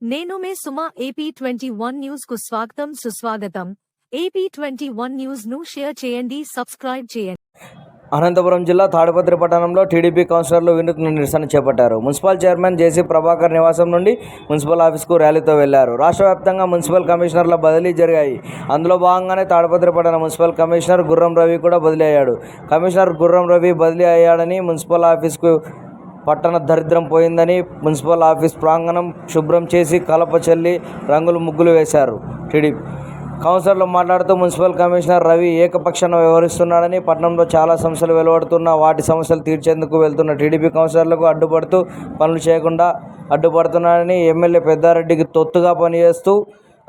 నేను మే సుమా AP21 news కు స్వాగతం సుస్వాగతం. AP21 న్యూస్ ను షేర్ చేయండి, సబ్స్క్రైబ్ చేయండి. అనంతపురం జిల్లా తాడిపత్రి పట్టణంలో టీడీపీ కౌన్సిలర్లు వినూత్న నిరసన చేపట్టారు. మున్సిపల్ చైర్మన్ జేసీ ప్రభాకర్ నివాసం నుండి మున్సిపల్ ఆఫీస్కు ర్యాలీతో వెళ్లారు. రాష్ట్ర వ్యాప్తంగా మున్సిపల్ కమిషనర్ల బదిలీ జరిగాయి. అందులో భాగంగానే తాడిపత్రి పట్టణ మున్సిపల్ కమిషనర్ గుర్రం రవి కూడా బదిలీ అయ్యాడు. కమిషనర్ గుర్రం రవి బదిలీ అయ్యాడని మున్సిపల్ ఆఫీస్కు పట్టణ దరిద్రం పోయిందని మున్సిపల్ ఆఫీస్ ప్రాంగణం శుభ్రం చేసి కలప చల్లి రంగులు ముగ్గులు వేశారు. టీడీపీ కౌన్సిలర్లు మాట్లాడుతూ మున్సిపల్ కమిషనర్ రవి ఏకపక్షాన వ్యవహరిస్తున్నాడని, పట్టణంలో చాలా సమస్యలు వెలువడుతున్నా వాటి సమస్యలు తీర్చేందుకు వెళ్తున్న టీడీపీ కౌన్సిలర్లకు అడ్డుపడుతూ పనులు చేయకుండా అడ్డుపడుతున్నాడని, ఎమ్మెల్యే పెద్దారెడ్డికి తొత్తుగా పనిచేస్తూ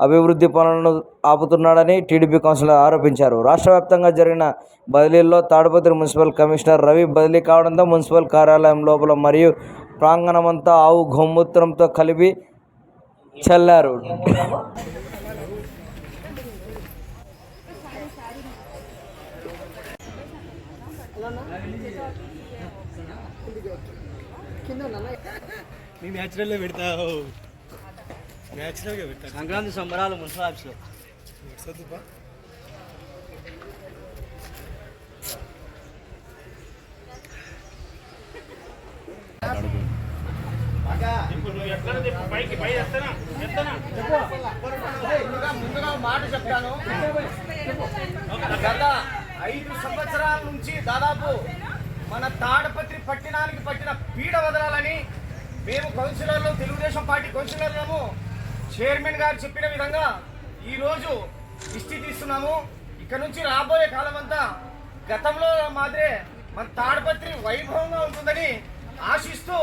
అభివృద్ధి పనులను ఆపుతున్నాడని టీడీపీ కౌన్సిలర్ ఆరోపించారు. రాష్ట్ర వ్యాప్తంగా జరిగిన బదిలీల్లో తాడిపత్రి మున్సిపల్ కమిషనర్ రవి బదిలీ కావడంతో మున్సిపల్ కార్యాలయం లోపల మరియు ప్రాంగణమంతా ఆవు గోమూత్రంతో కలిపి చల్లారు. సంక్రాంతి సంబరాలు మున్సిపల్ ఆఫీస్లో ముందుగా మాట చెప్తాను. గత 5 సంవత్సరాల నుంచి దాదాపు మన తాడపత్రి పట్టణానికి పట్టిన పీడ వదలాలని మేము కౌన్సిలర్లు, తెలుగుదేశం పార్టీ కౌన్సిలర్లను చైర్మన్ గారు చెప్పిన విధంగా ఈరోజు దిష్టి తీస్తున్నాము. ఇక్కడ నుంచి రాబోయే కాలం అంతా గతంలో మాదిరే మన తాడపత్రి వైభవంగా ఉంటుందని ఆశిస్తూ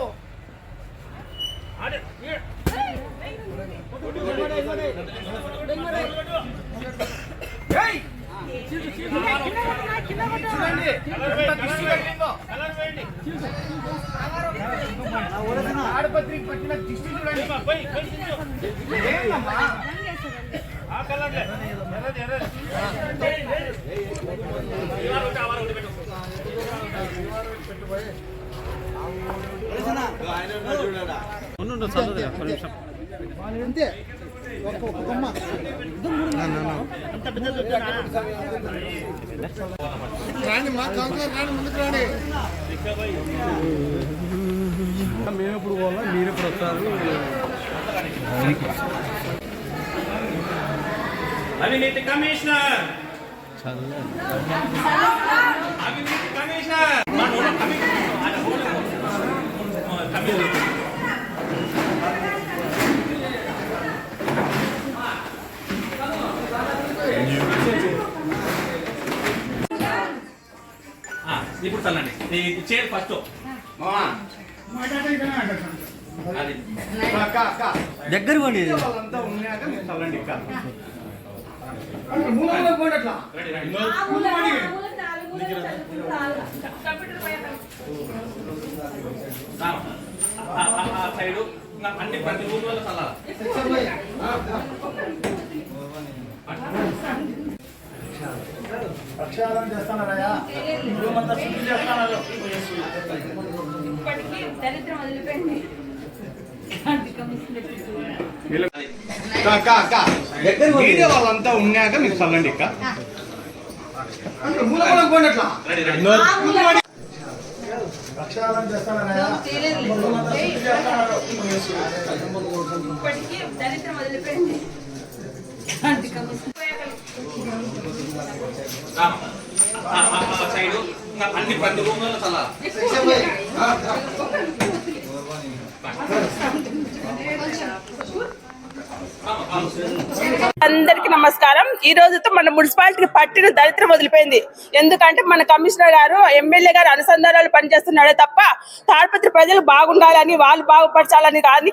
తాడపత్రికి పట్టిన దిష్టి చూడండి. మేము ఎప్పుడు పోవాలా, మీరు ఎప్పుడు వస్తారు? అవినీతి కమిషనర్ అవినీతి కమిషనర్ ఇప్పుడు చల్లండి. చైర్ ఫస్ట్ దగ్గర పోండి. వాళ్ళంతా ఉన్నాక మీరు చల్లండి. సైడు అన్ని ప్రతి ఊళ్ళో చల్లాలి. ప్రక్షాళన చేస్తున్నారయ్యా, ఇల్లుమంతా శుద్ధి చేస్తున్నారు. మీడియా వాళ్ళంతా ఉన్నాక మీరు చల్లండి. ప్రక్షాళన చేస్తున్నారయ్యా, ఇల్లుమంతా శుద్ధి చేస్తున్నారు. సైడు అన్ని ప్రతి ఊళ్ళో చల్లాలి. అందరికి నమస్కారం. ఈ రోజుతో మన మున్సిపాలిటీకి పట్టిన దరిద్రం వదిలిపోయింది. ఎందుకంటే మన కమిషనర్ గారు, ఎమ్మెల్యే గారు అనుసంధానాలు పనిచేస్తున్నాడే తప్ప తాడిపత్రి ప్రజలు బాగుండాలని, వాళ్ళు బాగుపరచాలని కానీ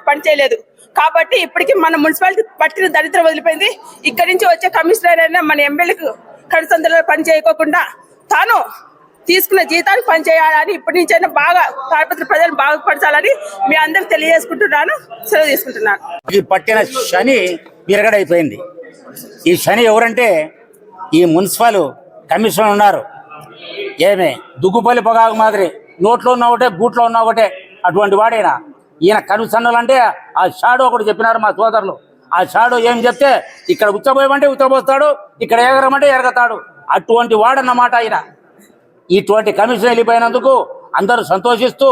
పని చేయలేదు. కాబట్టి ఇప్పటికీ మన మున్సిపాలిటీ పట్టిన దరిద్రం వదిలిపోయింది. ఇక్కడి నుంచి వచ్చే కమిషనర్ అయినా మన ఎమ్మెల్యేకు అనుసంధానాలు పని చేయకోకుండా తాను తీసుకున్న జీతానికి పనిచేయాలని, ఇప్పటి నుంచైనా బాగా తాడిపత్రి ప్రజలు బాగుపరచాలని మీ అందరికి తెలియజేసుకుంటున్నాను. సెలవు తీసుకుంటున్నాను. ఈ పట్టిన శని విరగడైపోయింది. ఈ శని ఎవరంటే ఈ మున్సిపల్ కమిషనర్ ఉన్నారు. ఏమే దుగ్గుపల్లి పొగాకు మాదిరి నోట్లో ఉన్న ఒకటే, గూట్లో ఉన్న ఒకటే, అటువంటి వాడైనా ఈయన కనుసన్నలు అంటే ఆ షాడో ఒకటి చెప్పినారు మా సోదరులు. ఆ షాడో ఏం చెప్తే ఇక్కడ ఉచ్చబోయమంటే ఉచ్చబోస్తాడు, ఇక్కడ ఎగరమంటే ఎగరతాడు. అటువంటి వాడన్నమాట ఆయన. ఇటువంటి కమిషన్ వెళ్ళిపోయినందుకు అందరూ సంతోషిస్తూ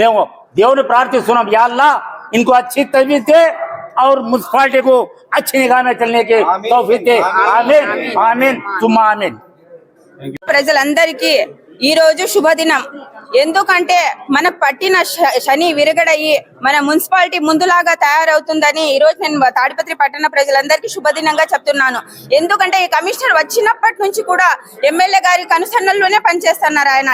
మేము దేవుని ప్రార్థిస్తున్నాం, యా అల్లాహ్ इनको अच्छी तबीयत दे और म्युनिसिपालिटी को अच्छी निगाह में चलने की तौफीक दे। आमीन आमीन तुम आमीन। ప్రజలందరికీ ఈ రోజు శుభదినం. ఎందుకంటే మన పట్టిన శని విరగడయ్యి మన మున్సిపాలిటీ ముందులాగా తయారవుతుందని ఈ రోజు నేను తాడిపత్రి పట్టణ ప్రజలందరికీ శుభదినంగా చెప్తున్నాను. ఎందుకంటే ఈ కమిషనర్ వచ్చినప్పటి నుంచి కూడా ఎమ్మెల్యే గారి కనుసన్నల్లోనే పనిచేస్తున్నారు. ఆయన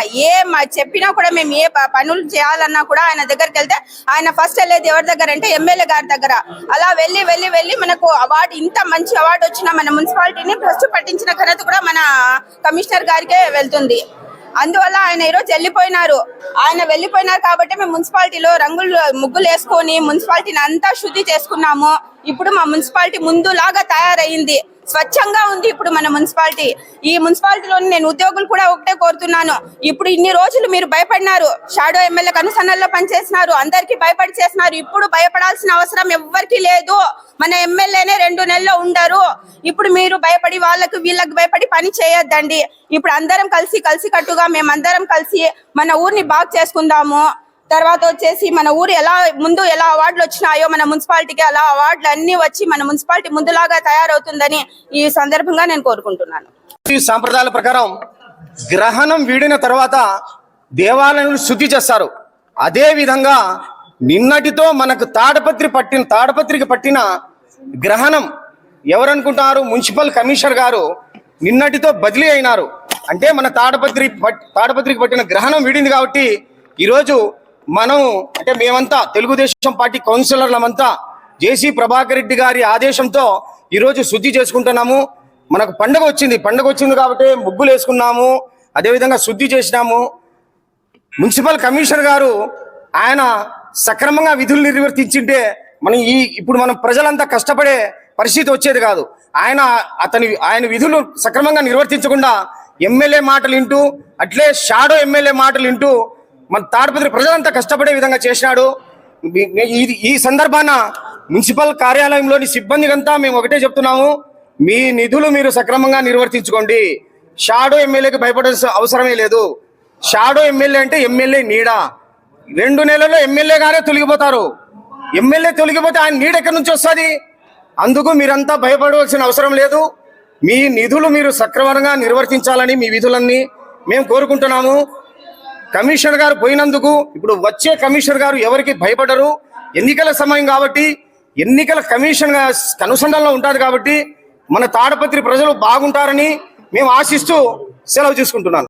చెప్పినా కూడా మేము ఏ పనులు చేయాలన్నా కూడా ఆయన దగ్గరికి వెళ్తే ఆయన ఫస్ట్ వెళ్ళేది ఎవరి దగ్గర అంటే ఎమ్మెల్యే గారి దగ్గర. అలా వెళ్ళి వెళ్ళి వెళ్ళి మనకు అవార్డు, ఇంత మంచి అవార్డు వచ్చిన మన మున్సిపాలిటీని ఫస్ట్ పట్టించిన ఘనత కూడా మన కమిషనర్ గారికే వెళ్తుంది. అందువల్ల ఆయన ఈరోజు వెళ్ళిపోయినారు. ఆయన వెళ్ళిపోయినారు కాబట్టి మేము మున్సిపాలిటీలో ముగ్గులు వేసుకొని మున్సిపాలిటీని అంతా శుద్ధి చేసుకున్నాము. ఇప్పుడు మా మున్సిపాలిటీ ముందులాగా తయారయ్యింది, స్వచ్ఛంగా ఉంది ఇప్పుడు మన మున్సిపాలిటీ. ఈ మున్సిపాలిటీలోని నేను ఉద్యోగులు కూడా ఒకటే కోరుతున్నాను, ఇప్పుడు ఇన్ని రోజులు మీరు భయపడినారు, షాడో ఎమ్మెల్యే కనుసన్నల్లో పనిచేసినారు, అందరికీ భయపడి చేసినారు. ఇప్పుడు భయపడాల్సిన అవసరం ఎవ్వరికీ లేదు. మన ఎమ్మెల్యేనే 2 నెలల్లో ఉండరు. ఇప్పుడు మీరు భయపడి వీళ్ళకి భయపడి పని చేయొద్దండి. ఇప్పుడు అందరం కలిసి కట్టుగా మేమందరం కలిసి మన ఊరిని బాగు చేసుకుందాము. తర్వాత వచ్చేసి మన ఊరు ముందు ఎలా అవార్డులు వచ్చినాయో మన మున్సిపాలిటీకి అలా అవార్డులు అన్ని వచ్చి మన మున్సిపాలిటీ ముందులాగా తయారవుతుందని ఈ సందర్భంగా నేను కోరుకుంటున్నాను. ఈ సాంప్రదాయాల ప్రకారం గ్రహణం వీడిన తర్వాత దేవాలయాలను శుద్ధి చేస్తారు. అదే విధంగా నిన్నటితో మనకు తాడపత్రికి పట్టిన గ్రహణం ఎవరనుకుంటున్నారు? మున్సిపల్ కమిషనర్ గారు నిన్నటితో బదిలీ అయినారు. అంటే మన తాడపత్రికి పట్టిన గ్రహణం వీడింది కాబట్టి ఈరోజు మనం అంటే మేమంతా తెలుగుదేశం పార్టీ కౌన్సిలర్లమంతా జేసీ ప్రభాకర్ రెడ్డి గారి ఆదేశంతో ఈరోజు శుద్ధి చేసుకుంటున్నాము. మనకు పండుగ వచ్చింది కాబట్టి ముగ్గులు వేసుకున్నాము, అదేవిధంగా శుద్ధి చేసినాము. మున్సిపల్ కమిషనర్ గారు ఆయన సక్రమంగా విధులు నిర్వర్తించింటే ఇప్పుడు మనం ప్రజలంతా కష్టపడే పరిస్థితి వచ్చేది కాదు. ఆయన విధులు సక్రమంగా నిర్వర్తించకుండా ఎమ్మెల్యే మాటలు వింటూ అట్లే షాడో ఎమ్మెల్యే మాటలు వింటూ మన తాడిపత్రి ప్రజలంతా కష్టపడే విధంగా చేసినాడు. ఈ సందర్భాన మున్సిపల్ కార్యాలయంలోని సిబ్బందికంతా మేము ఒకటే చెప్తున్నాము, మీ నిధులు మీరు సక్రమంగా నిర్వర్తించుకోండి. షాడో ఎమ్మెల్యేకి భయపడాల్సిన అవసరమే లేదు. షాడో ఎమ్మెల్యే అంటే ఎమ్మెల్యే నీడ. 2 నెలల్లో ఎమ్మెల్యే గారే తొలగిపోతారు. ఎమ్మెల్యే తొలగిపోతే ఆయన నీడ ఎక్కడి నుంచి వస్తుంది? అందుకు మీరంతా భయపడవలసిన అవసరం లేదు. మీ నిధులు మీరు సక్రమంగా నిర్వర్తించాలని మీ విధులన్నీ మేము కోరుకుంటున్నాము. కమిషనర్ గారు పోయినందుకు ఇప్పుడు వచ్చే కమిషనర్ గారు ఎవరికి భయపడరు. ఎన్నికల సమయం కాబట్టి ఎన్నికల కమిషన్ కనుసంధానంలో ఉంటారు కాబట్టి మన తాడపత్రి ప్రజలు బాగుంటారని మేము ఆశిస్తూ సెలవు తీసుకుంటున్నాను.